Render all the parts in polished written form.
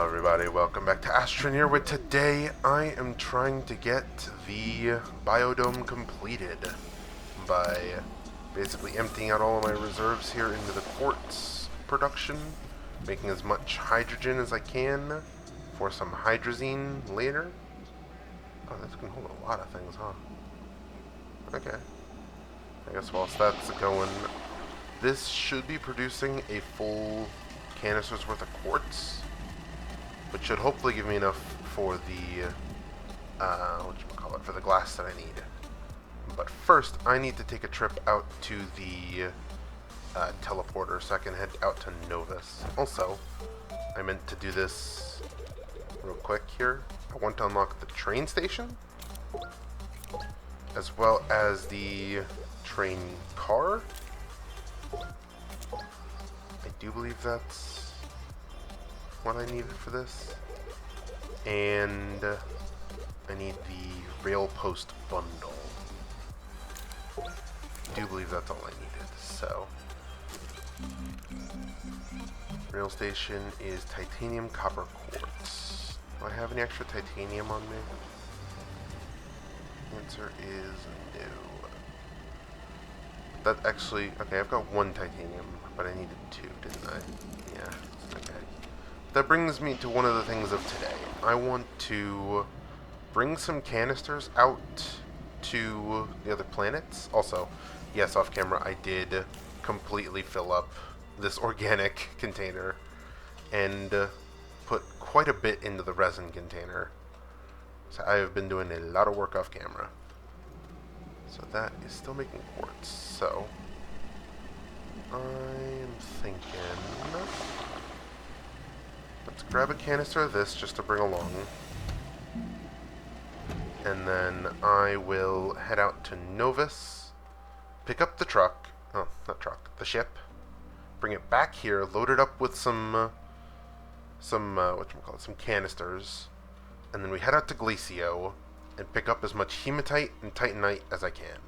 Everybody, welcome back to Astroneer, where today I am trying to get the biodome completed by basically emptying out all of my reserves here into the quartz production, making as much hydrogen as I can for some hydrazine later. Oh, this can hold a lot of things, huh? Okay. I guess whilst that's going, this should be producing a full canister's worth of quartz, which should hopefully give me enough for the, whatchamacallit, for the glass that I need. But first, I need to take a trip out to the teleporter so I can head out to Novus. Also, I meant to do this real quick here. I want to unlock the train station, as well as the train car. I do believe that's what I needed for this. And I need the rail post bundle. I do believe that's all I needed. So, rail station is titanium copper quartz. Do I have any extra titanium on me? Answer is no. That actually, okay, I've got one titanium, but I needed two, didn't I? Yeah, okay. That brings me to one of the things of today. I want to bring some canisters out to the other planets. Also, yes, off camera, I did completely fill up this organic container and put quite a bit into the resin container. So I have been doing a lot of work off camera. So that is still making quartz. So I am thinking, let's grab a canister of this just to bring along. And then I will head out to Novus, pick up the truck, oh, not truck, the ship, bring it back here, load it up with some canisters, and then we head out to Glacio and pick up as much hematite and titanite as I can.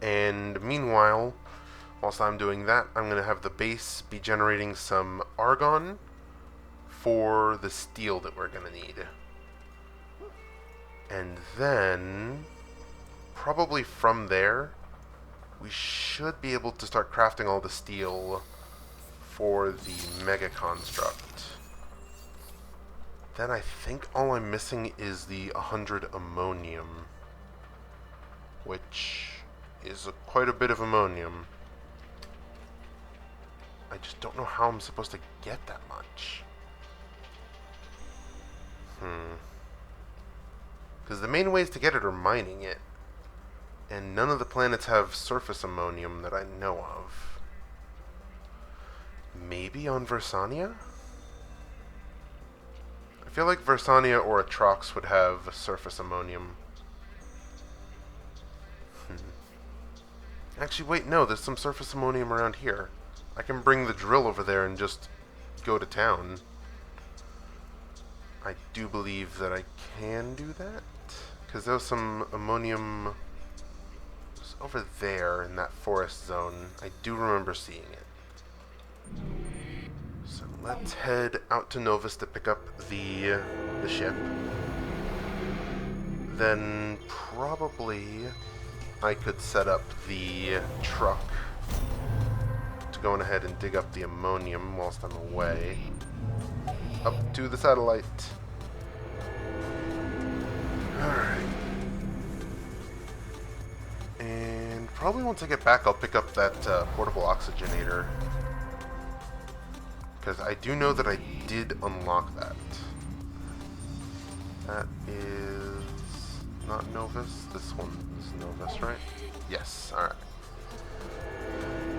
And meanwhile, whilst I'm doing that, I'm going to have the base be generating some argon for the steel that we're going to need. And then, probably from there, we should be able to start crafting all the steel for the mega construct. Then I think all I'm missing is the 100 ammonium, which is quite a bit of ammonium. I just don't know how I'm supposed to get that much. Because the main ways to get it are mining it, and none of the planets have surface ammonium that I know of. Maybe on Versania? I feel like Versania or Atrox would have surface ammonium. Actually, wait, no, there's some surface ammonium around here. I can bring the drill over there and just go to town. I do believe that I can do that, because there's some ammonium over there in that forest zone. I do remember seeing it. So let's head out to Novus to pick up the ship. Then probably I could set up the truck to go ahead and dig up the ammonium whilst I'm away. Up to the satellite. Alright. And probably once I get back, I'll pick up that portable oxygenator. Because I do know that I did unlock that. That is not Novus. This one is Novus, right? Yes, alright.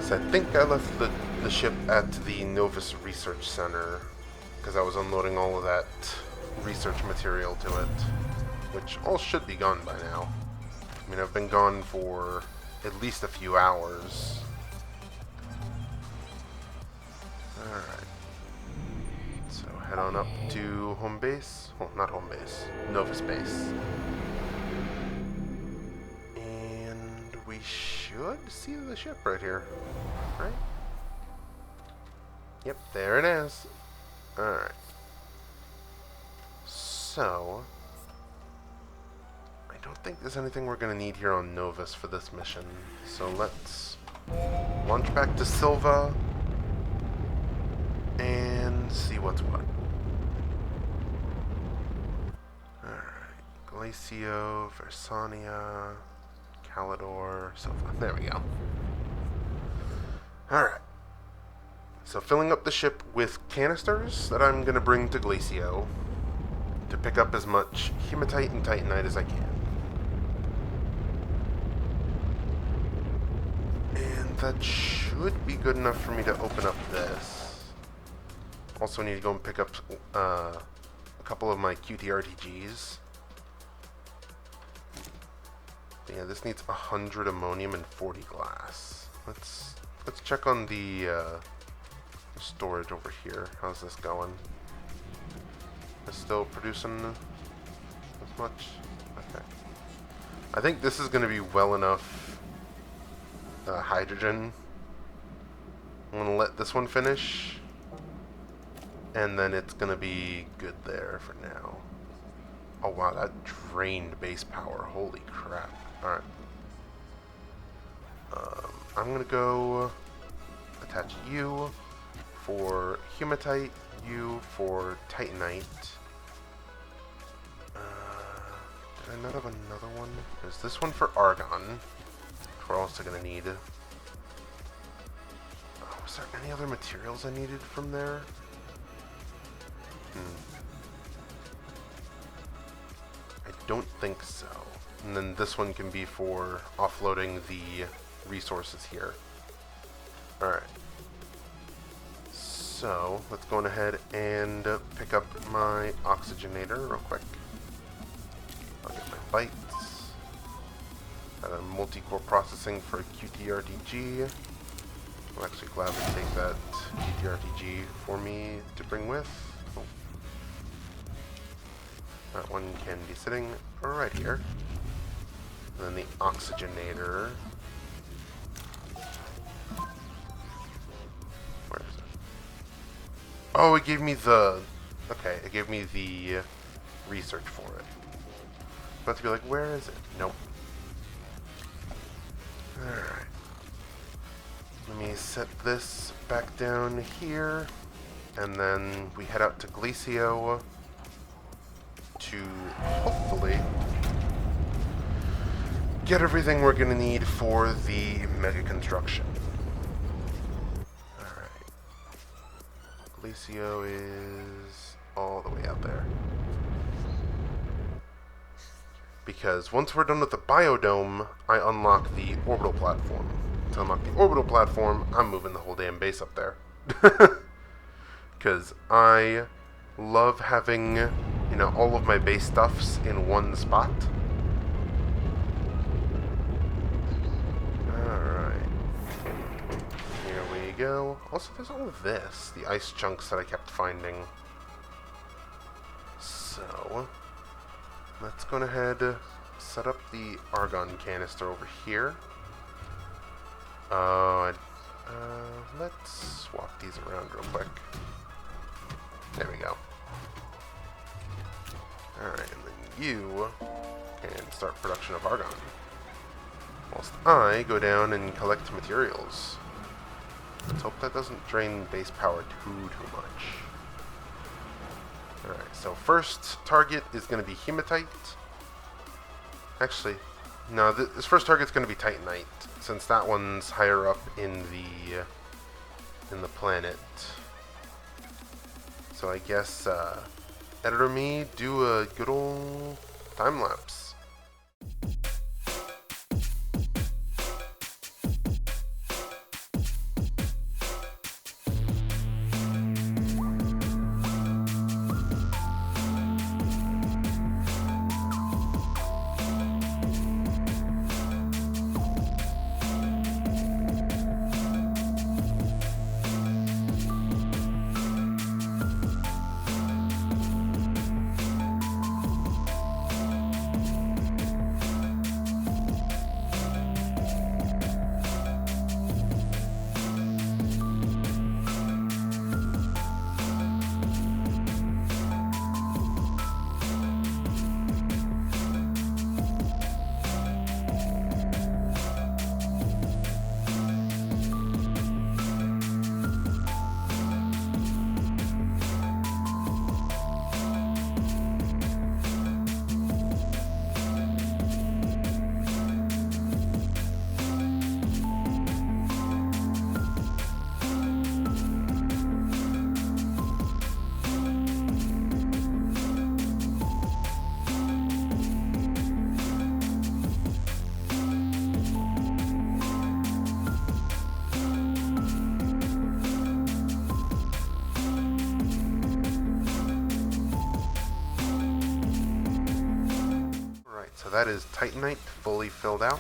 So I think I left the ship at the Novus Research Center because I was unloading all of that research material to it, which all should be gone by now. I mean, I've been gone for at least a few hours. Alright. So head on up to home base. Oh, not home base. Novus base. And we should see the ship right here. Right? Yep, there it is. Alright. So, I don't think there's anything we're going to need here on Novus for this mission. So let's launch back to Silva and see what's what. Alright. Glacio, Versania, Calidor, Silva. There we go. Alright. So filling up the ship with canisters that I'm going to bring to Glacio to pick up as much hematite and titanite as I can. And that should be good enough for me to open up this. Also need to go and pick up a couple of my QTRTGs. Yeah, this needs 100 ammonium and 40 glass. Let's check on the storage over here. How's this going? It's still producing as much? Okay. I think this is going to be well enough hydrogen. I'm going to let this one finish. And then it's going to be good there for now. Oh wow, that drained base power. Holy crap. Alright. I'm going to go attach you for hematite, you for titanite. Did I not have another one? There's this one for argon, which we're also going to need. Was there any other materials I needed from there? I don't think so. And then this one can be for offloading the resources here. Alright. So, let's go on ahead and pick up my oxygenator real quick. I'll get my bytes. Got a multi-core processing for QTRTG. I'm actually glad to take that QTRTG for me to bring with. Oh. That one can be sitting right here. And then the oxygenator. Where is it? Oh, it gave me the... Okay, it gave me the research for it. I'm about to be like, where is it? Nope. Alright. Let me set this back down here. And then we head out to Glacio to hopefully get everything we're going to need for the mega construction. Alright. Glacio is all the way out there. Because once we're done with the biodome, I unlock the orbital platform. To unlock the orbital platform, I'm moving the whole damn base up there. Because I love having, you know, all of my base stuffs in one spot. Alright. Here we go. Also, there's all of this. The ice chunks that I kept finding. So, let's go ahead, set up the argon canister over here. Let's swap these around real quick. There we go. Alright, and then you can start production of argon. Whilst I go down and collect materials. Let's hope that doesn't drain base power too much. Alright, so first target is going to be hematite. Actually, no, this first target's going to be titanite, since that one's higher up in the planet. So I guess, editor me, do a good old time lapse. so that is Titanite fully filled out.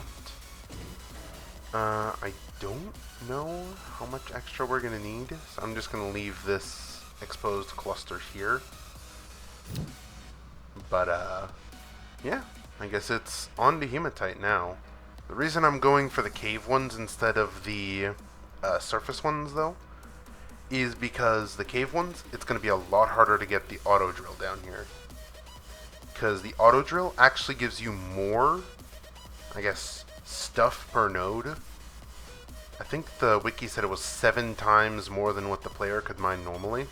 I don't know how much extra we're going to need, so I'm just going to leave this exposed cluster here. But, yeah, I guess it's on to hematite now. The reason I'm going for the cave ones instead of the surface ones, though, is because the cave ones, it's going to be a lot harder to get the auto drill down here. Because the auto drill actually gives you more, I guess, stuff per node. I think the wiki said it was 7 times more than what the player could mine normally.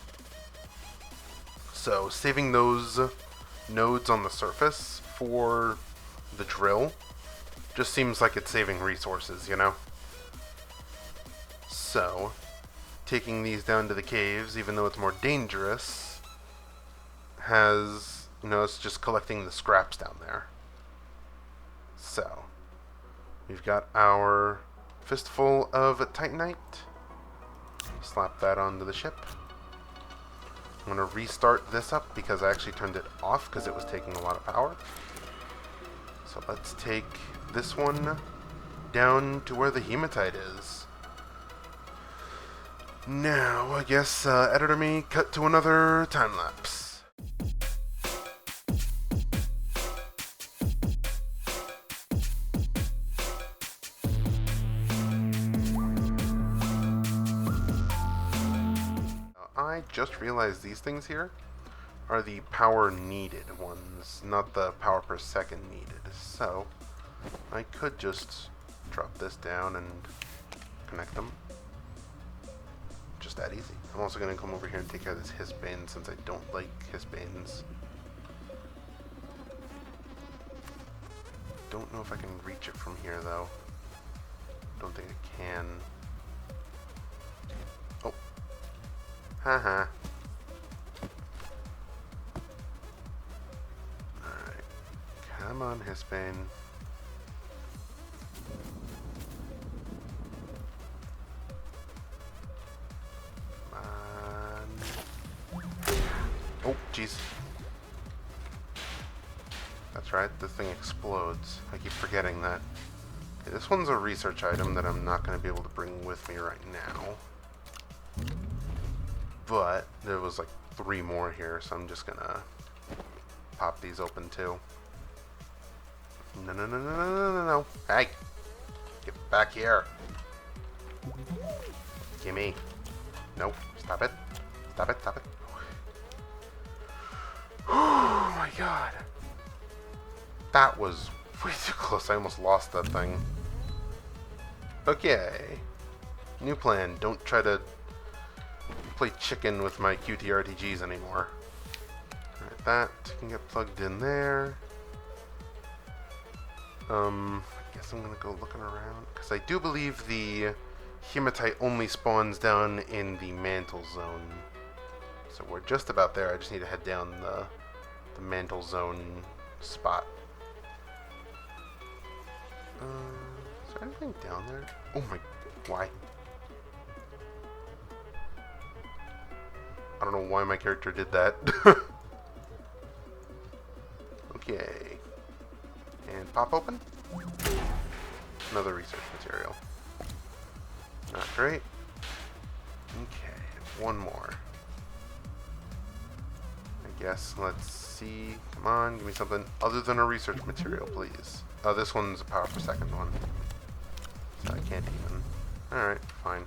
So saving those nodes on the surface for the drill just seems like it's saving resources, you know? So, taking these down to the caves, even though it's more dangerous, has, you know, it's just collecting the scraps down there. So, we've got our fistful of Titanite. Slap that onto the ship. I'm going to restart this up because I actually turned it off because it was taking a lot of power. So let's take this one down to where the hematite is. Now, I guess, editor me, cut to another time lapse. I just realized these things here are the power needed ones, not the power per second needed. So, I could just drop this down and connect them. Just that easy. I'm also going to come over here and take care of this Hisbane since I don't like Hisbanes. Don't know if I can reach it from here though. Don't think I can. Oh. Haha. Alright. Come on, Hisbane. Oh, jeez. That's right, this thing explodes. I keep forgetting that. Okay, this one's a research item that I'm not going to be able to bring with me right now. But there was like 3 more here, so I'm just going to pop these open too. No, no, no, no, no, no, no, no. Hey! Get back here. Gimme. Nope. Stop it. Stop it, stop it. Oh my god. That was way too close. I almost lost that thing. Okay. New plan. Don't try to play chicken with my QTRTGs anymore. Alright, that can get plugged in there. I guess I'm gonna go looking around. Because I do believe the hematite only spawns down in the mantle zone. So we're just about there. I just need to head down the mantle zone spot. Is there anything down there? Oh my... Why? I don't know why my character did that. Okay. And pop open. Another research material. Not great. Okay, one more. I guess, let's see. Come on, give me something other than a research material, please. Oh, this one's a power per second one. So I can't even. Alright, fine.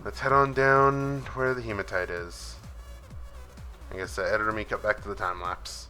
Let's head on down where the hematite is. I guess editor me cut back to the time lapse.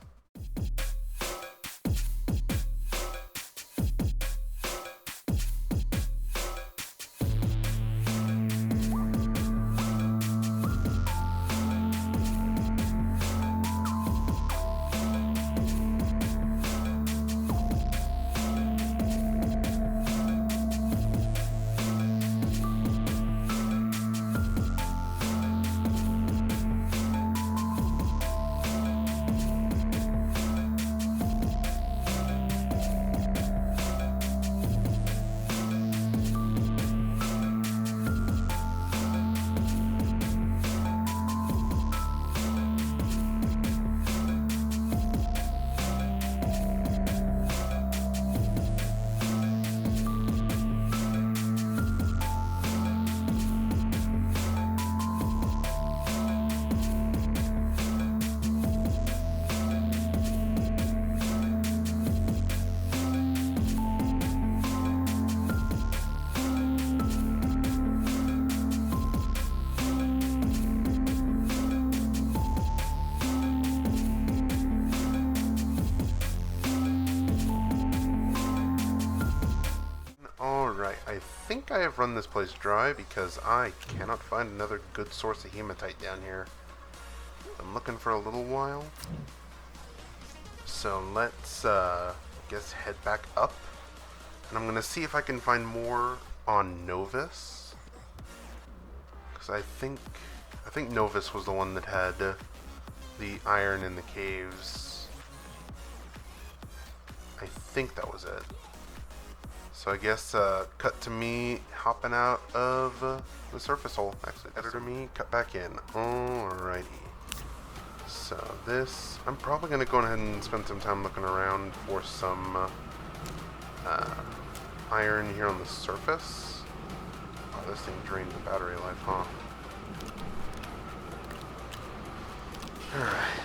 think I have run this place dry because I cannot find another good source of hematite down here. I'm looking for a little while. So let's, I guess, head back up. And I'm going to see if I can find more on Novus. Because I think Novus was the one that had the iron in the caves. I think that was it. So I guess cut to me hopping out of the surface hole. Actually, editor me, cut back in. Alrighty. So this, I'm probably going to go ahead and spend some time looking around for some iron here on the surface. Oh, this thing drained the battery life, huh? Alright.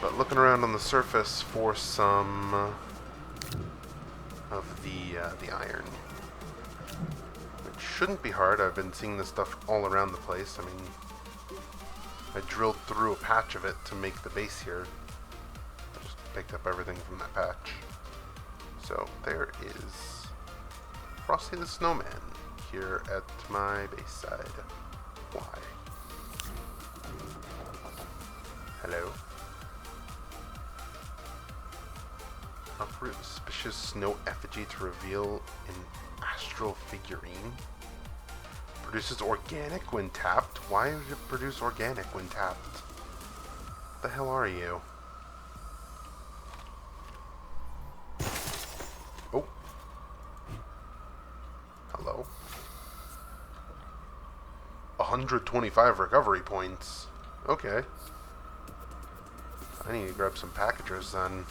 But looking around on the surface for some of the iron. Which shouldn't be hard. I've been seeing this stuff all around the place. I mean, I drilled through a patch of it to make the base here. I just picked up everything from that patch. So there is Frosty the Snowman here at my base side. Why? Hello? Uproot suspicious snow effigy to reveal an astral figurine. Produces organic when tapped. Why does it produce organic when tapped? What the hell are you? Oh. Hello. 125 recovery points. Okay. I need to grab some packagers then.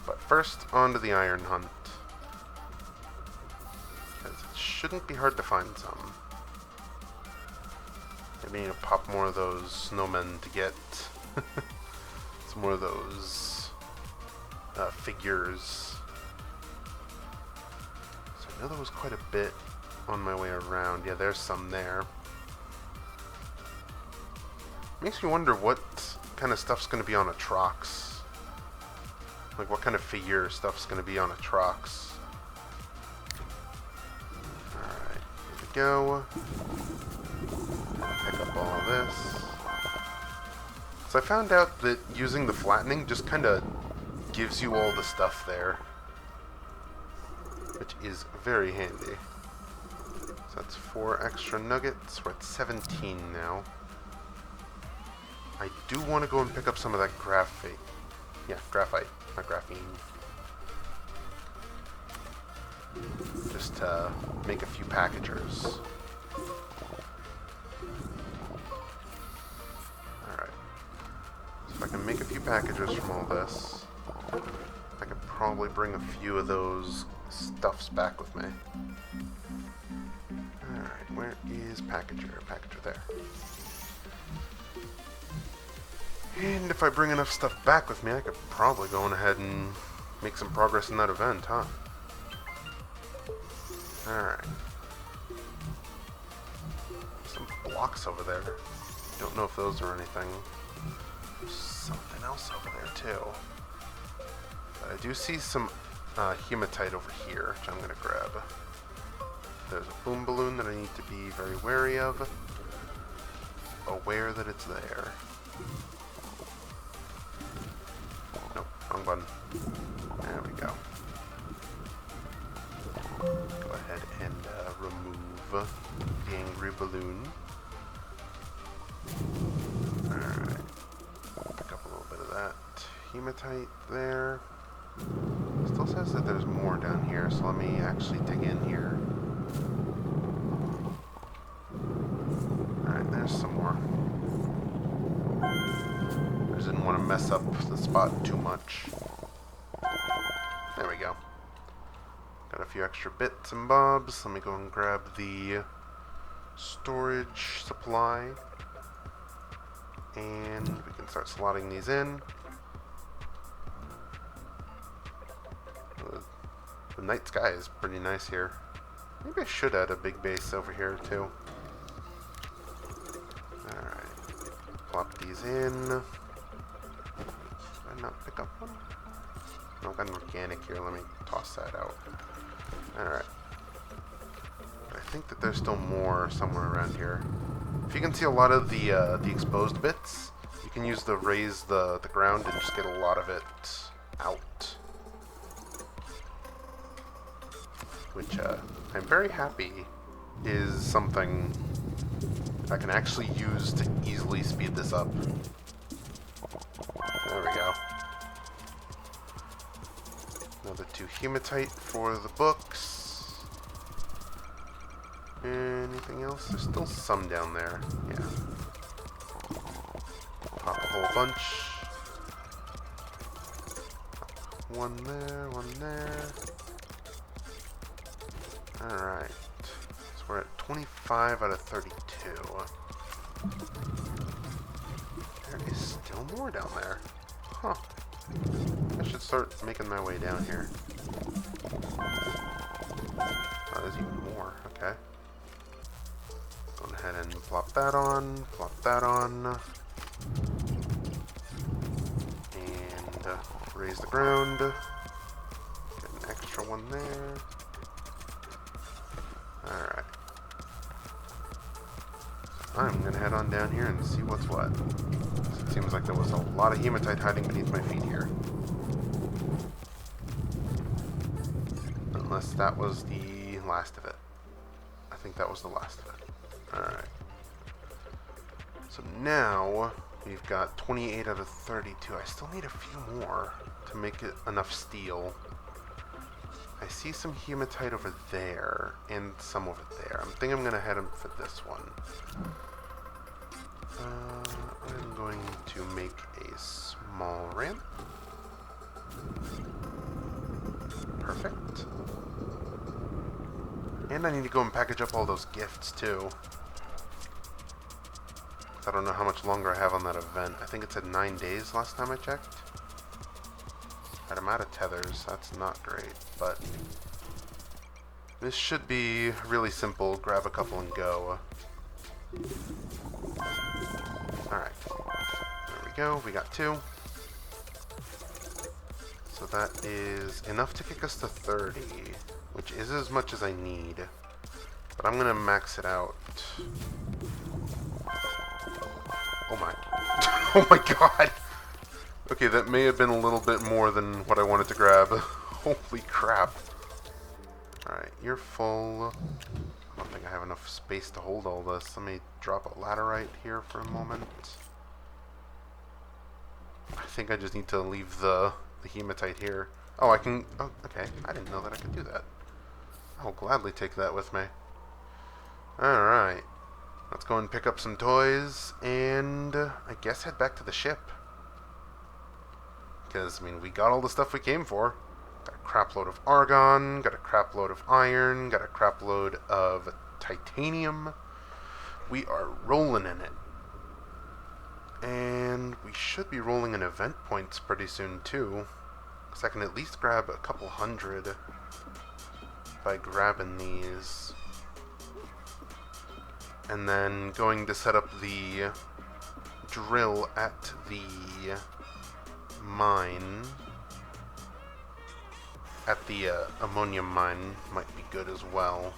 But first, on to the iron hunt. Because it shouldn't be hard to find some. Maybe need to pop more of those snowmen to get some more of those figures. So I know there was quite a bit on my way around. Yeah, there's some there. Makes me wonder what kind of stuff's going to be on a Trox. Like, what kind of figure stuff's going to be on a Trox. Alright, here we go. Pick up all of this. So I found out that using the flattening just kind of gives you all the stuff there. Which is very handy. So that's 4 extra nuggets. We're at 17 now. I do want to go and pick up some of that graphite. Yeah, graphite. Not graphene. Just to make a few packagers. Alright. So if I can make a few packagers from all this, I could probably bring a few of those stuffs back with me. Alright, where is packager? Packager there. And if I bring enough stuff back with me, I could probably go on ahead and make some progress in that event, huh? Alright. Some blocks over there. Don't know if those are anything. There's something else over there, too. But I do see some hematite over here, which I'm going to grab. There's a boom balloon that I need to be very wary of. Aware that it's there. Nope, wrong button. There we go. Go ahead and remove the angry balloon. Alright. Pick up a little bit of that hematite there. Still says that there's more down here, so let me actually dig in here. Alright, there's some more. I just didn't want to mess up the spot too much. There we go. Got a few extra bits and bobs. Let me go and grab the storage supply. And we can start slotting these in. The night sky is pretty nice here. Maybe I should add a big base over here too. Alright. Plop these in. Did I not pick up one? No, I've got an organic here. Let me toss that out. Alright. think that there's still more somewhere around here. If you can see a lot of the exposed bits, you can use the raise the ground and just get a lot of it out. Which I'm very happy is something I can actually use to easily speed this up. There we go. Another 2 hematite for the books. Anything else? There's still some down there. Yeah. Pop a whole bunch. One there, one there. Alright. So we're at 25 out of 32. There is still more down there. Huh. I should start making my way down here. Oh, there's even more. Okay. Go ahead and plop that on. Plop that on. And raise the ground. Get an extra one there. Alright. I'm gonna head on down here and see what's what. It seems like there was a lot of hematite hiding beneath my feet here. Unless that was the last of it. I think that was the last of it. Alright. So now we've got 28 out of 32. I still need a few more to make it enough steel. I see some hematite over there and some over there. I think I'm going to head for this one. I'm going to make a small ramp. Perfect. And I need to go and package up all those gifts too. I don't know how much longer I have on that event. I think it said 9 days last time I checked. Right, I'm out of tethers. That's not great, but this should be really simple. Grab a couple and go. Alright. There we go. We got 2. So that is enough to kick us to 30, which is as much as I need. But I'm going to max it out. Oh my. Oh my god! Okay, that may have been a little bit more than what I wanted to grab. Holy crap. Alright, you're full. I don't think I have enough space to hold all this. Let me drop a laterite here for a moment. I think I just need to leave the hematite here. Oh, I can... Oh, okay. I didn't know that I could do that. I'll gladly take that with me. Alright. Let's go and pick up some toys and I guess head back to the ship. Because, I mean, we got all the stuff we came for. Got a crap load of argon, got a crap load of iron, got a crap load of titanium. We are rolling in it. And we should be rolling in event points pretty soon too. Because I can at least grab a couple hundred by grabbing these. And then going to set up the drill at the mine. At the ammonium mine might be good as well.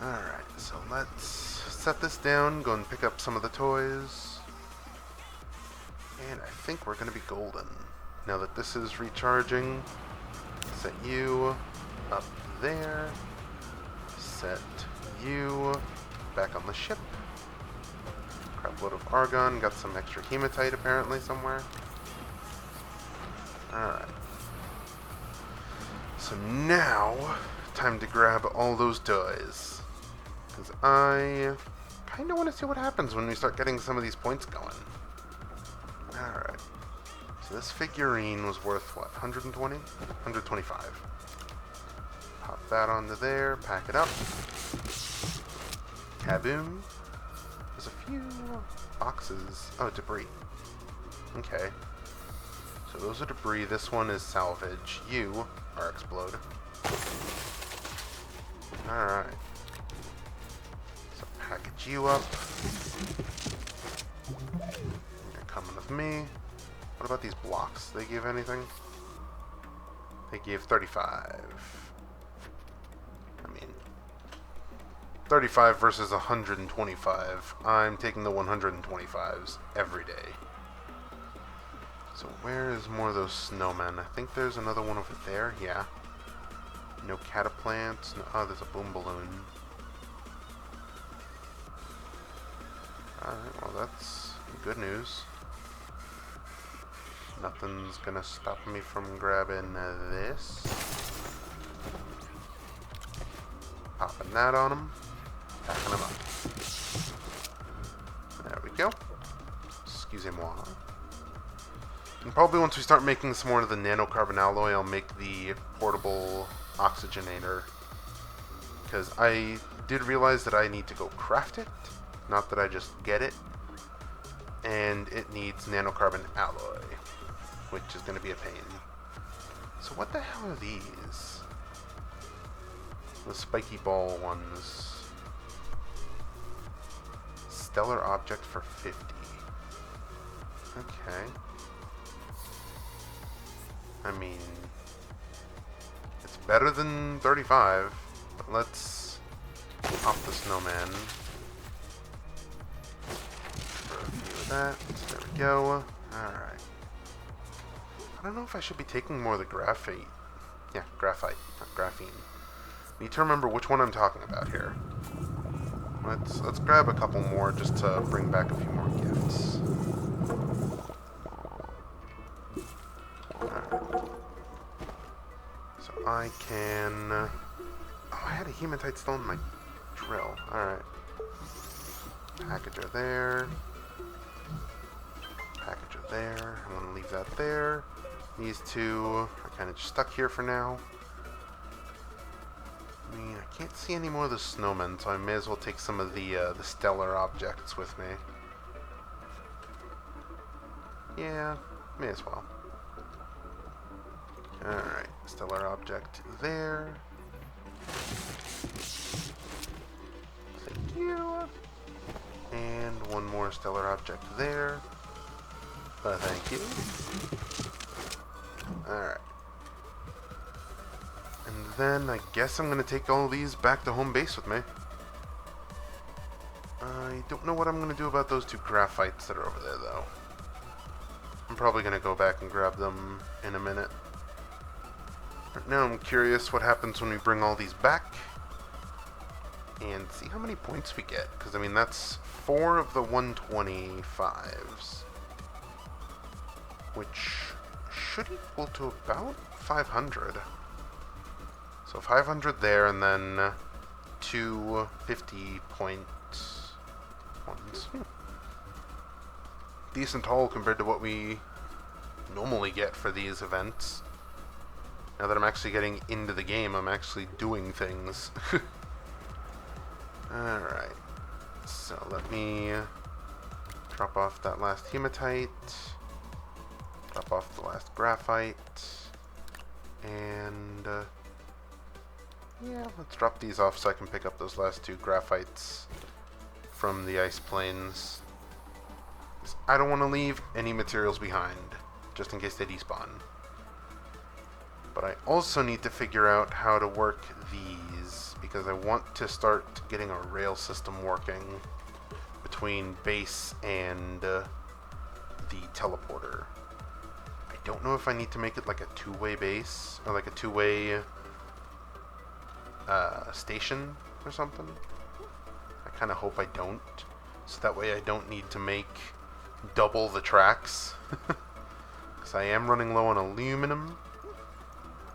Alright, so let's set this down, go and pick up some of the toys. And I think we're going to be golden. Now that this is recharging, set you up there. Set you back on the ship. Crap load of argon, got some extra hematite apparently somewhere. Alright. So now, time to grab all those toys. Because I kind of want to see what happens when we start getting some of these points going. Alright. So this figurine was worth what? 120? 125. Pop that onto there, pack it up. Kaboom. There's a few boxes. Oh, debris. Okay. So those are debris. This one is salvage. You are explode. Alright. So package you up. You're coming with me. What about these blocks? They give anything? They give 35. I mean, 35 versus 125. I'm taking the 125s every day. So where is more of those snowmen? I think there's another one over there. Yeah. No cataplants. No, oh, there's a boom balloon. Alright, well that's good news. Nothing's gonna stop me from grabbing this. Popping that on him. Packing him up. There we go. Excusez-moi. And probably once we start making some more of the nanocarbon alloy, I'll make the portable oxygenator. Because I did realize that I need to go craft it. Not that I just get it. And it needs nanocarbon alloy, which is going to be a pain. So what the hell are these? The spiky ball ones. Stellar object for 50. Okay. I mean, it's better than 35, but let's pop the snowman. For a few of that. There we go. Alright. I don't know if I should be taking more of the graphite. Yeah, graphite, not graphene. Need to remember which one I'm talking about here. Let's grab a couple more just to bring back a few more gifts. Alright. So I can... oh, I had a hematite still in my drill. Alright. Packager there. Packager there. I'm going to leave that there. These two are kind of just stuck here for now. I mean, I can't see any more of the snowmen, so I may as well take some of the stellar objects with me. Yeah, may as well. Alright, stellar object there. Thank you. And one more stellar object there. Thank you. Alright. And then I guess I'm going to take all these back to home base with me. I don't know what I'm going to do about those two graphites that are over there, though. I'm probably going to go back and grab them in a minute. Right now I'm curious what happens when we bring all these back. And see how many points we get. Because, I mean, that's 4 of the 125s. Which should equal to about 500. So 500 there, and then 2 50-point ones. Decent haul compared to what we normally get for these events. Now that I'm actually getting into the game, I'm actually doing things. Alright. So let me drop off that last hematite. Drop off the last graphite. And... yeah, let's drop these off so I can pick up those last 2 graphites from the ice plains. I don't want to leave any materials behind, just in case they despawn. But I also need to figure out how to work these, because I want to start getting a rail system working between base and the teleporter. I don't know if I need to make it like a 2-way base, or like a 2-way... station or something. I kind of hope I don't, so that way I don't need to make double the tracks, because I am running low on aluminum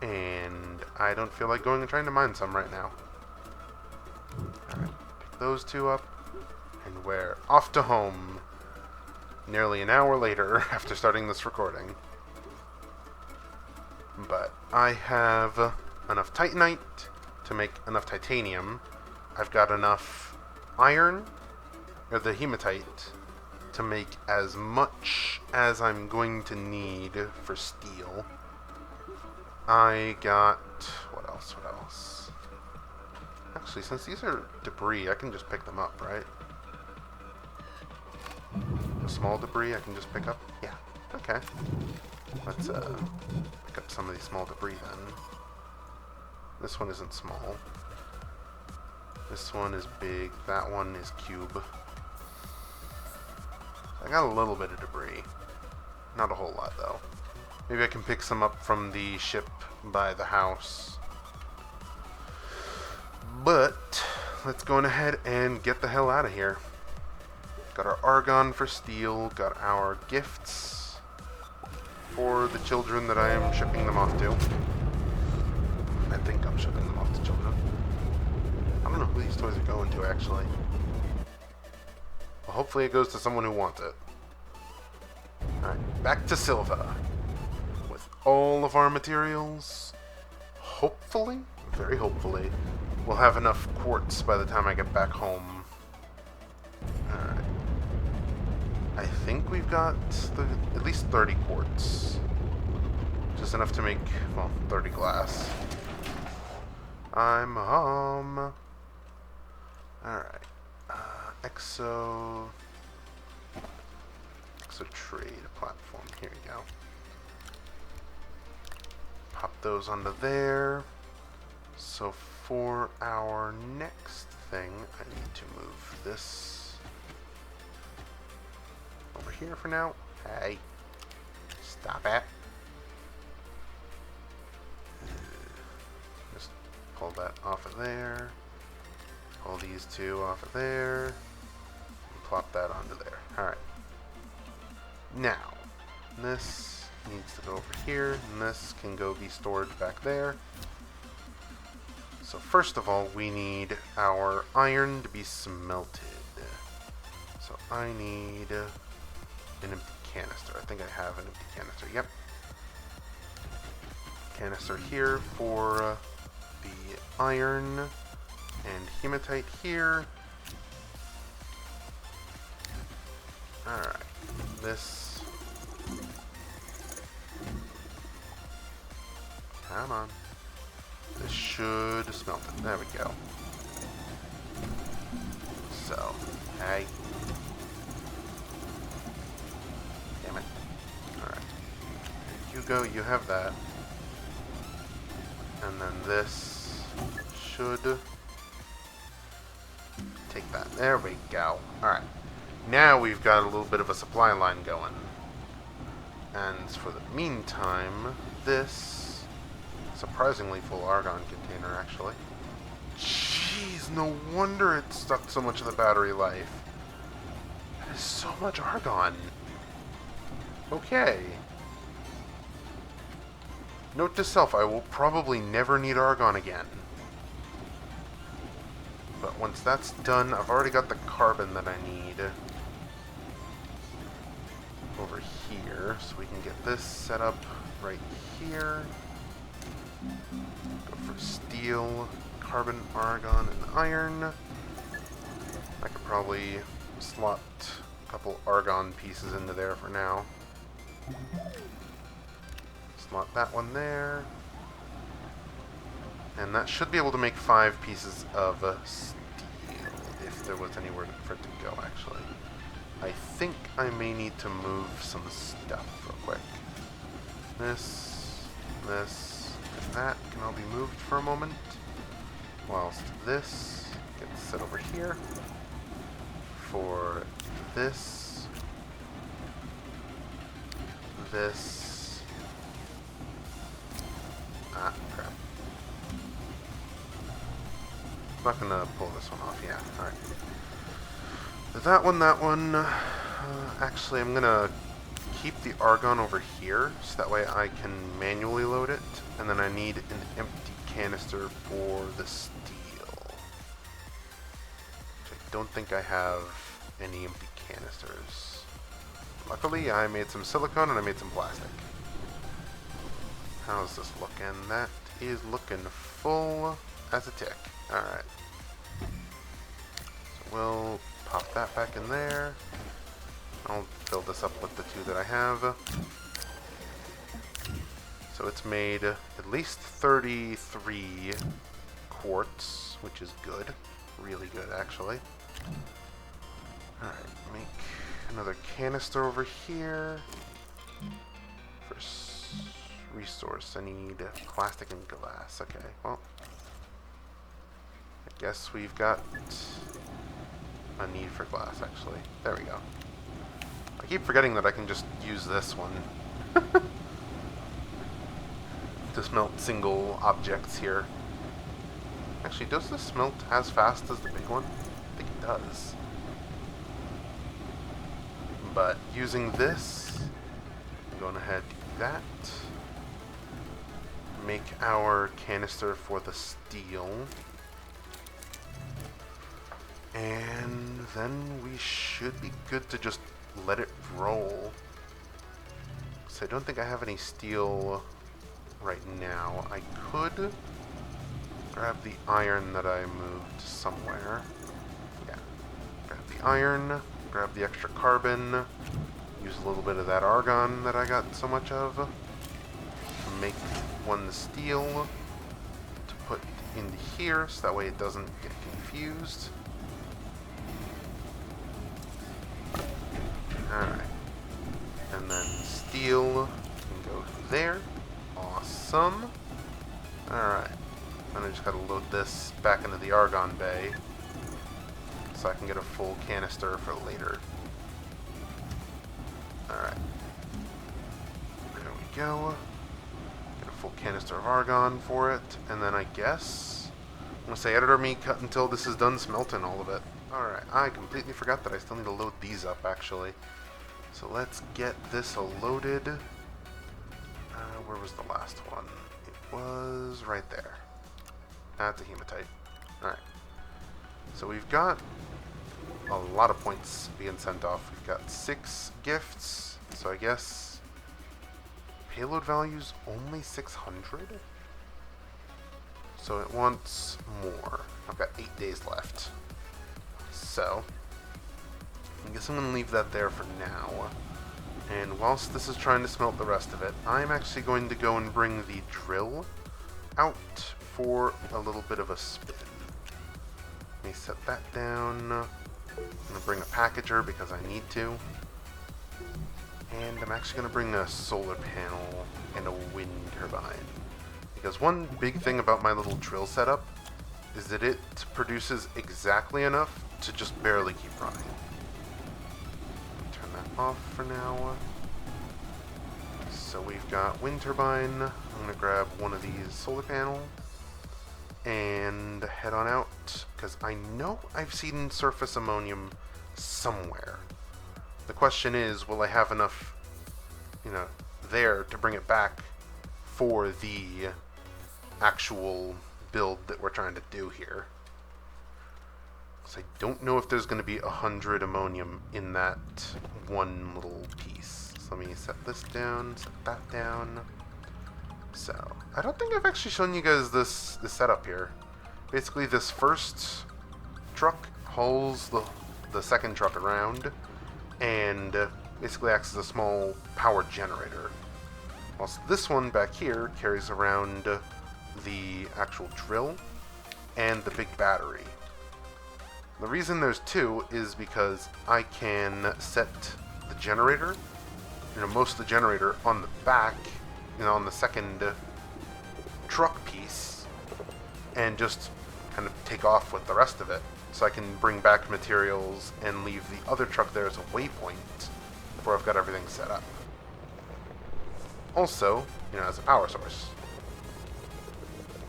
and I don't feel like going and trying to mine some right now. Alright, pick those 2 up and we're off to home nearly an hour later after starting this recording. But I have enough titanite to make enough titanium. I've got enough iron, or the hematite, to make as much as I'm going to need for steel. I got... what else? Actually, since these are debris, I can just pick them up, right? The small debris I can just pick up? Yeah, okay. Let's pick up some of these small debris then. This one isn't small. This one is big. That one is cube. I got a little bit of debris. Not a whole lot, though. Maybe I can pick some up from the ship by the house. But let's go on ahead and get the hell out of here. Got our argon for steel. Got our gifts for the children that I am shipping them off to. I think I'm shipping them off to children. I don't know who these toys are going to, actually. Well, hopefully it goes to someone who wants it. Alright, back to Silva. With all of our materials, hopefully, very hopefully, we'll have enough quartz by the time I get back home. Alright. I think we've got at least 30 quartz. Just enough to make, well, 30 glass. I'm home. Alright. Exo trade platform. Here we go. Pop those onto there. So for our next thing, I need to move this over here for now. Hey, stop it. Just pull that off of there. Pull these two off of there. And plop that onto there. Alright. Now, this needs to go over here, and this can go be stored back there. So first of all, we need our iron to be smelted. So I need an empty canister. I think I have an empty canister. Yep. Canister here for the iron, and hematite here. Alright. This... Come on. This should smelt it. There we go. So, hey. Damn it. Alright. You go, you have that. And then this should take that. There we go. Alright. Now we've got a little bit of a supply line going. And for the meantime, this surprisingly full argon container, actually. Jeez, no wonder it sucked so much of the battery life. That is so much argon. Okay. Note to self, I will probably never need argon again. But once that's done, I've already got the carbon that I need over here, so we can get this set up right here. Go for steel, carbon, argon, and iron. I could probably slot a couple argon pieces into there for now. Slot that one there. And that should be able to make 5 pieces of steel, if there was anywhere for it to go, actually. I think I may need to move some stuff real quick. This, and that can all be moved for a moment. Whilst this gets set over here. For this, ah, crap. I'm not gonna pull this one off, yeah, alright. That one, actually I'm gonna keep the argon over here, so that way I can manually load it, and then I need an empty canister for the steel. Which I don't think I have any empty canisters. Luckily, I made some silicone and I made some plastic. How's this looking? That is looking full as a tick. Alright. So we'll pop that back in there. I'll fill this up with the 2 that I have. So it's made at least 33 quartz, which is good. Really good, actually. Alright, make another canister over here. For resource, I need plastic and glass. Okay, well. I guess we've got a need for glass, actually. There we go. I keep forgetting that I can just use this one to smelt single objects here. Actually, does this smelt as fast as the big one? I think it does. But using this, I'm going ahead and do that. Make our canister for the steel. And then we should be good to just let it roll. So I don't think I have any steel right now. I could grab the iron that I moved somewhere. Yeah. Grab the iron, grab the extra carbon, use a little bit of that argon that I got so much of to make one steel to put into here so that way it doesn't get confused. Alright. And then steel can go there. Awesome. Alright. And I just gotta load this back into the argon bay so I can get a full canister for later. Alright. There we go. Get a full canister of argon for it. And then I guess I'm gonna say editor me cut until this is done smelting all of it. Alright, I completely forgot that I still need to load these up actually. So let's get this loaded. Where was the last one? It was right there. That's a hematite. Alright. So we've got a lot of points being sent off. We've got 6 gifts. So I guess payload value's only 600? So it wants more. I've got 8 days left. So I guess I'm going to leave that there for now. And whilst this is trying to smelt the rest of it, I'm actually going to go and bring the drill out for a little bit of a spin. Let me set that down. I'm going to bring a packager because I need to. And I'm actually going to bring a solar panel and a wind turbine. Because one big thing about my little drill setup is that it produces exactly enough to just barely keep running. Turn that off for now. So we've got wind turbine. I'm going to grab one of these solar panels and head on out because I know I've seen surface ammonium somewhere. The question is, will I have enough, there to bring it back for the actual build that we're trying to do here? So I don't know if there's going to be 100 ammonium in that one little piece. So let me set this down, set that down. So I don't think I've actually shown you guys this setup here. Basically, this first truck hauls the second truck around and basically acts as a small power generator. Whilst this one back here carries around the actual drill and the big battery. The reason there's 2 is because I can set the generator, most of the generator on the back, on the second truck piece, and just kind of take off with the rest of it. So I can bring back materials and leave the other truck there as a waypoint before I've got everything set up. Also, as a power source.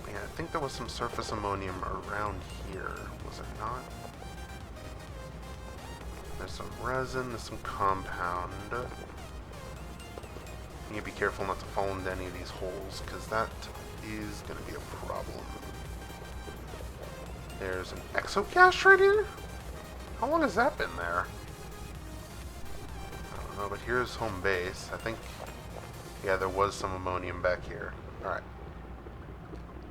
Yeah, I think there was some surface ammonium around here, was it not? There's some resin, there's some compound. You need to be careful not to fall into any of these holes, because that is going to be a problem. There's an exocache right here? How long has that been there? I don't know, but here's home base. I think, yeah, there was some ammonium back here. Alright.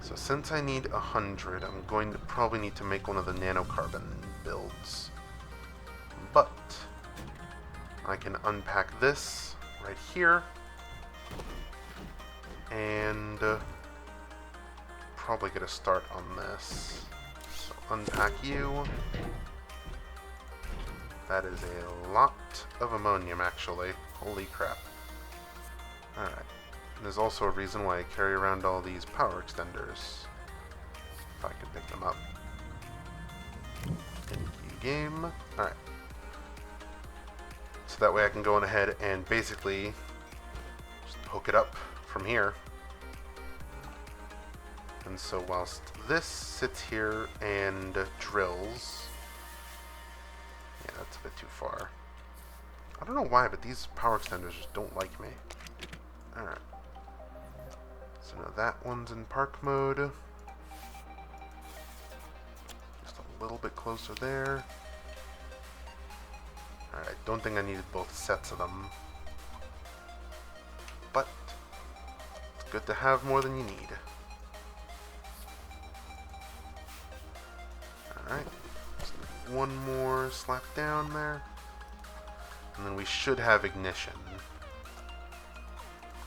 So since I need 100, I'm going to probably need to make one of the nanocarbon builds. But I can unpack this right here and probably get a start on this. So unpack you. That is a lot of ammonium, actually. Holy crap. Alright. There's also a reason why I carry around all these power extenders. If I can pick them up. game. Alright. So that way I can go on ahead and basically just hook it up from here. And so whilst this sits here and drills... Yeah, that's a bit too far. I don't know why, but these power extenders just don't like me. Alright. So now that one's in park mode. Just a little bit closer there. Alright, I don't think I needed both sets of them. But it's good to have more than you need. Alright. Just one more slap down there. And then we should have ignition.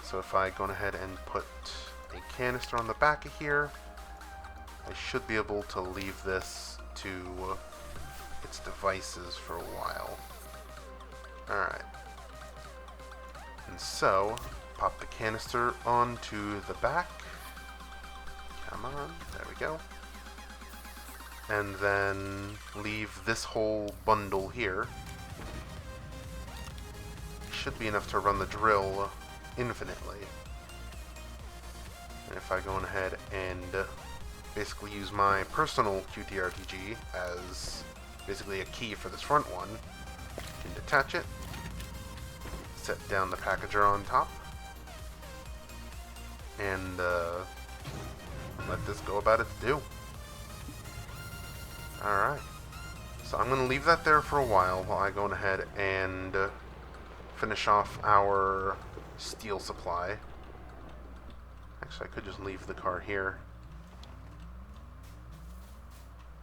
So if I go ahead and put a canister on the back of here, I should be able to leave this to its devices for a while. Alright. And so, pop the canister onto the back. Come on, there we go. And then leave this whole bundle here. Should be enough to run the drill infinitely. And if I go ahead and basically use my personal QTRTG as basically a key for this front one, I can detach it, set down the packager on top, and let this go about its due. Alright. So I'm going to leave that there for a while I go ahead and finish off our steel supply. Actually, I could just leave the car here.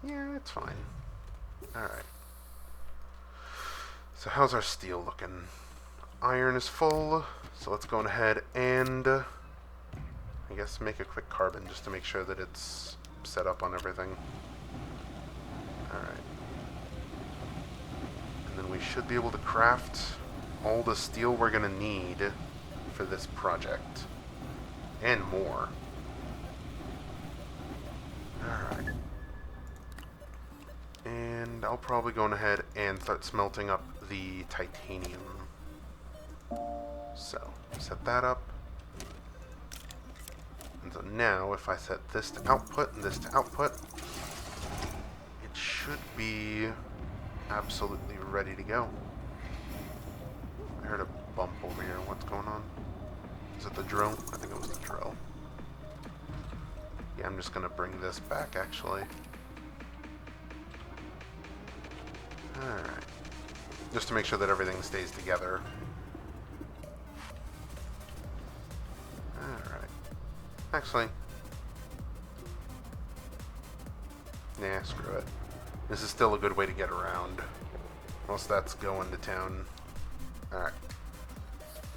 Yeah, it's fine. Alright. So how's our steel looking? Iron is full, so let's go ahead and I guess make a quick carbon just to make sure that it's set up on everything. Alright. And then we should be able to craft all the steel we're going to need for this project. And more. Alright. And I'll probably go ahead and start smelting up the titanium. So, set that up. And so now, if I set this to output and this to output, it should be absolutely ready to go. I heard a bump over here. What's going on? Is it the drill? I think it was the drill. Yeah, I'm just going to bring this back, actually. Alright. Just to make sure that everything stays together. Alright. Actually. Nah, screw it. This is still a good way to get around. Once that's going to town. Alright.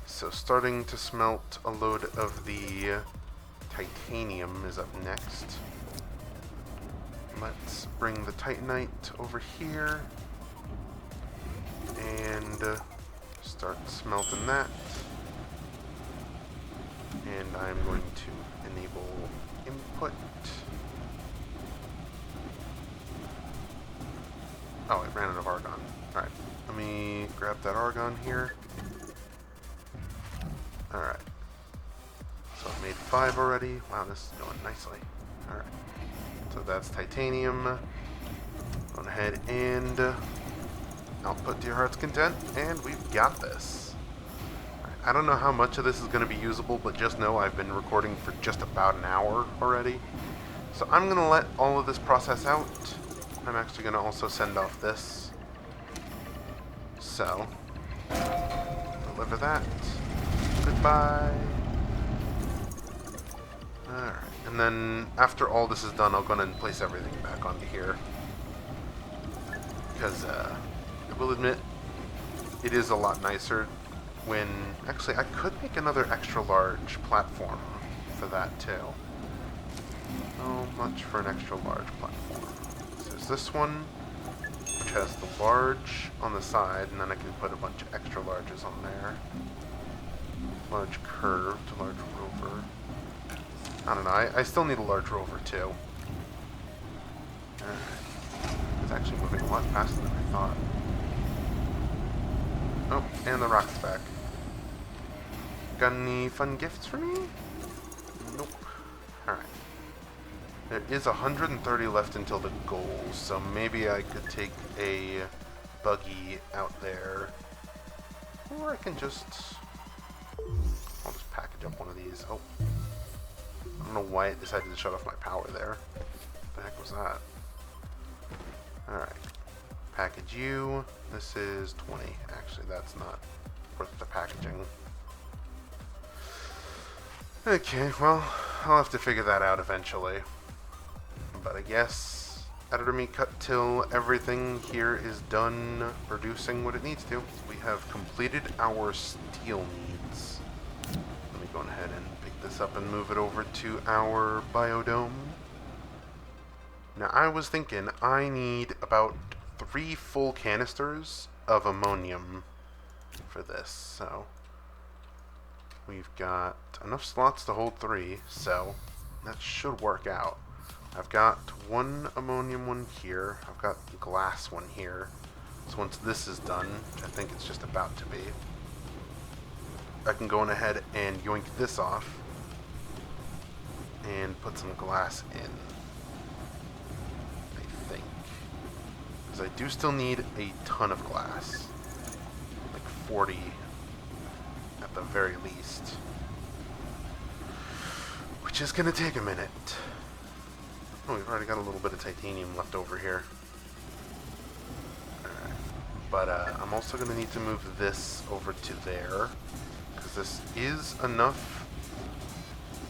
So starting to smelt a load of the titanium is up next. Let's bring the titanite over here and start smelting that. And I'm going to enable input. Oh, it ran out of argon. Alright, let me grab that argon here. Alright. So I've made 5 already. Wow, this is going nicely. Alright. So that's titanium. Go ahead and output to your heart's content, and we've got this. Right. I don't know how much of this is going to be usable, but just know I've been recording for just about an hour already. So I'm going to let all of this process out. I'm actually going to also send off this. So, deliver that. Goodbye. Alright, and then after all this is done, I'll go ahead and place everything back onto here. Because, I will admit, it is a lot nicer when... Actually, I could make another extra large platform for that, too. So much for an extra large platform. So there's this one, which has the large on the side, and then I can put a bunch of extra larges on there. Large curved, large rover. I don't know, I still need a large rover too. Alright. It's actually moving a lot faster than I thought. Oh, and the rocket's back. Got any fun gifts for me? Nope. Alright. There is 130 left until the goal, so maybe I could take a buggy out there. Or I can just... I'll just package up one of these. Oh. I don't know why it decided to shut off my power there. What the heck was that? Alright. Package you. This is 20. Actually, that's not worth the packaging. Okay, well, I'll have to figure that out eventually. But I guess editor me cut till everything here is done producing what it needs to. We have completed our steel needs. Let me go ahead and pick this up and move it over to our biodome. Now I was thinking I need about 3 full canisters of ammonium for this, so we've got enough slots to hold 3, so that should work out. I've got 1 ammonium one here, I've got the glass one here, so once this is done, which I think it's just about to be, I can go on ahead and yoink this off and put some glass in, I think. Because I do still need a ton of glass, like 40 at the very least, which is going to take a minute. Oh, we've already got a little bit of titanium left over here. Alright. But I'm also going to need to move this over to there, because this is enough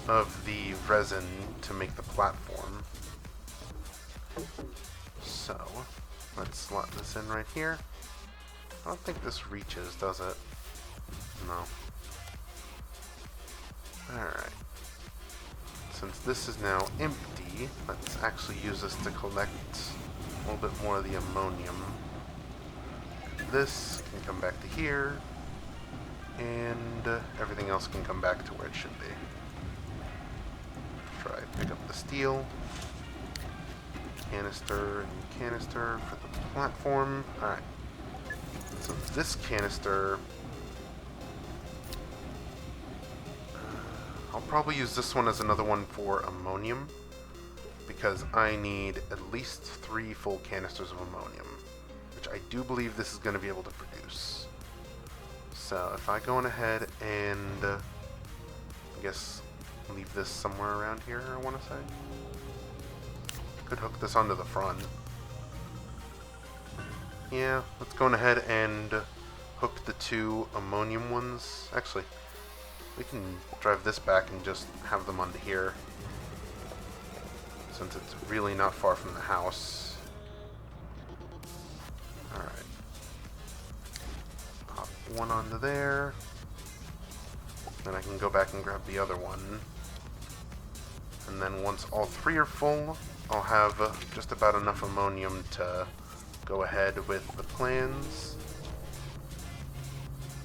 of the resin to make the platform. So, let's slot this in right here. I don't think this reaches, does it? No. Alright. Since this is now empty, let's actually use this to collect a little bit more of the ammonium. This can come back to here, and everything else can come back to where it should be. Try pick up the steel, canister, and canister for the platform. Alright. So this canister, I'll probably use this one as another one for ammonium, because I need at least 3 full canisters of ammonium, which I do believe this is going to be able to produce. So if I go on ahead and I guess leave this somewhere around here, I want to say. Could hook this onto the front. Yeah, let's go on ahead and hook the 2 ammonium ones. Actually, we can drive this back and just have them onto here, since it's really not far from the house. Alright. Pop one onto there. Then I can go back and grab the other one. And then once all 3 are full, I'll have just about enough ammonium to go ahead with the plans.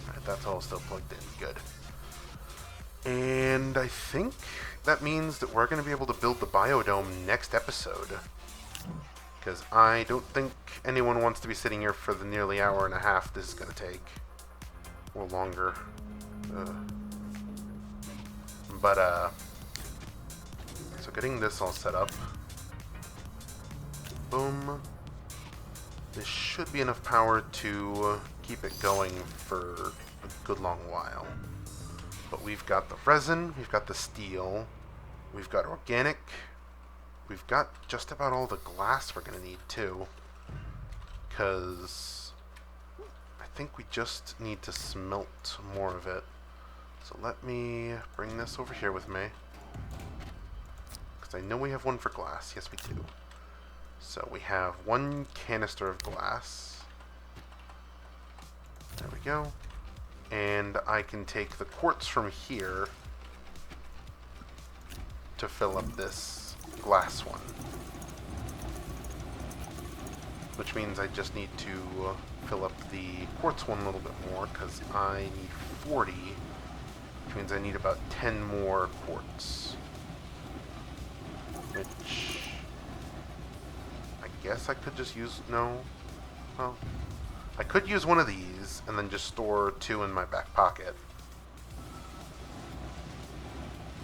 Alright, that's all still plugged in. Good. And I think that means that we're going to be able to build the biodome next episode. Because I don't think anyone wants to be sitting here for the nearly hour and a half this is going to take. Or longer. But, so getting this all set up. Boom. This should be enough power to keep it going for a good long while. But we've got the resin, we've got the steel, we've got organic, we've got just about all the glass we're going to need too. Because I think we just need to smelt more of it. So let me bring this over here with me. Because I know we have one for glass. Yes, we do. So we have 1 canister of glass. There we go. And I can take the quartz from here to fill up this glass one. Which means I just need to fill up the quartz one a little bit more, because I need 40, which means I need about 10 more quartz. Which I guess I could just use... No. Well, I could use one of these and then just store 2 in my back pocket.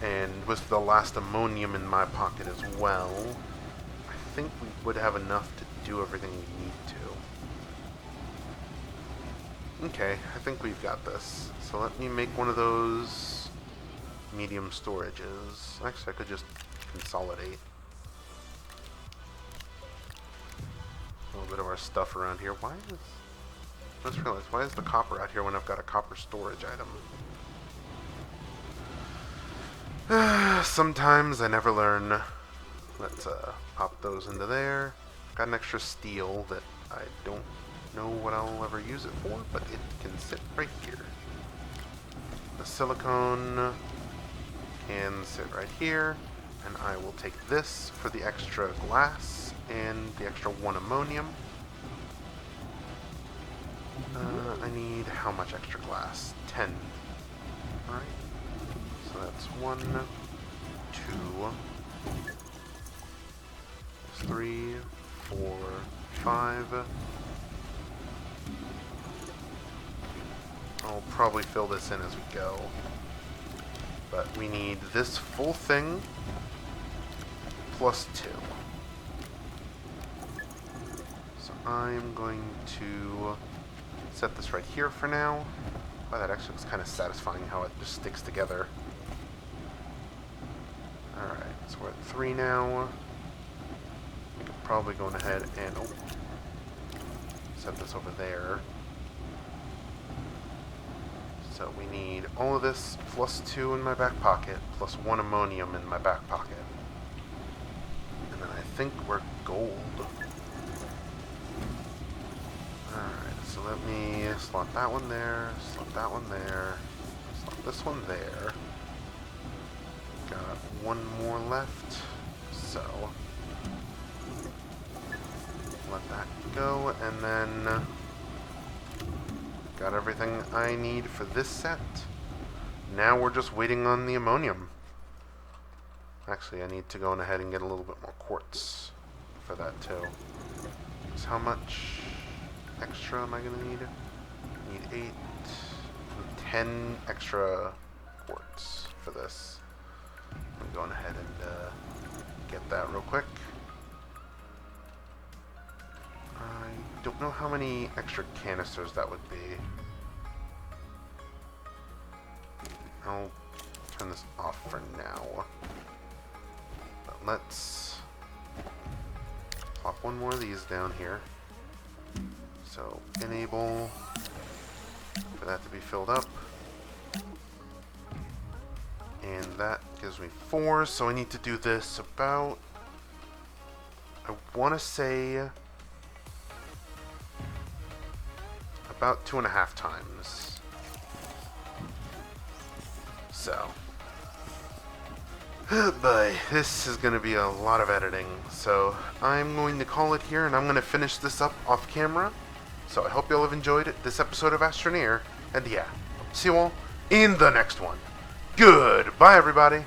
And with the last ammonium in my pocket as well, I think we would have enough to do everything we need to. Okay, I think we've got this. So let me make one of those medium storages. Actually, I could just consolidate a little bit of our stuff around here. I just realized, why is the copper out here when I've got a copper storage item? Sometimes I never learn. Let's pop those into there. Got an extra steel that I don't know what I'll ever use it for, but it can sit right here. The silicone can sit right here, and I will take this for the extra glass and the extra 1 ammonium. I need how much extra glass? 10. Alright. So that's 1, 2, 3, 4, 5. I'll probably fill this in as we go. But we need this full thing plus 2. So I'm going to set this right here for now. Wow, that actually looks kind of satisfying how it just sticks together. Alright, so we're at 3 now. We could probably go ahead and set this over there. So we need all of this plus 2 in my back pocket, plus 1 ammonium in my back pocket. And then I think we're gold. Alright, so let me slot that one there, slot that one there, slot this one there. Got 1 more left, so let that go, and then got everything I need for this set. Now we're just waiting on the ammonium. Actually, I need to go ahead and get a little bit more quartz for that too. So how much extra am I going to need? I need 8, 10 extra quartz for this. I'm going ahead and get that real quick. I don't know how many extra canisters that would be. I'll turn this off for now. But let's plop 1 more of these down here. So enable for that to be filled up. And that gives me 4, so I need to do this about, I want to say, about 2.5 times. So, oh boy, this is going to be a lot of editing. So I'm going to call it here, and I'm going to finish this up off camera. So I hope you all have enjoyed this episode of Astroneer, and yeah, see you all in the next one. Goodbye, everybody.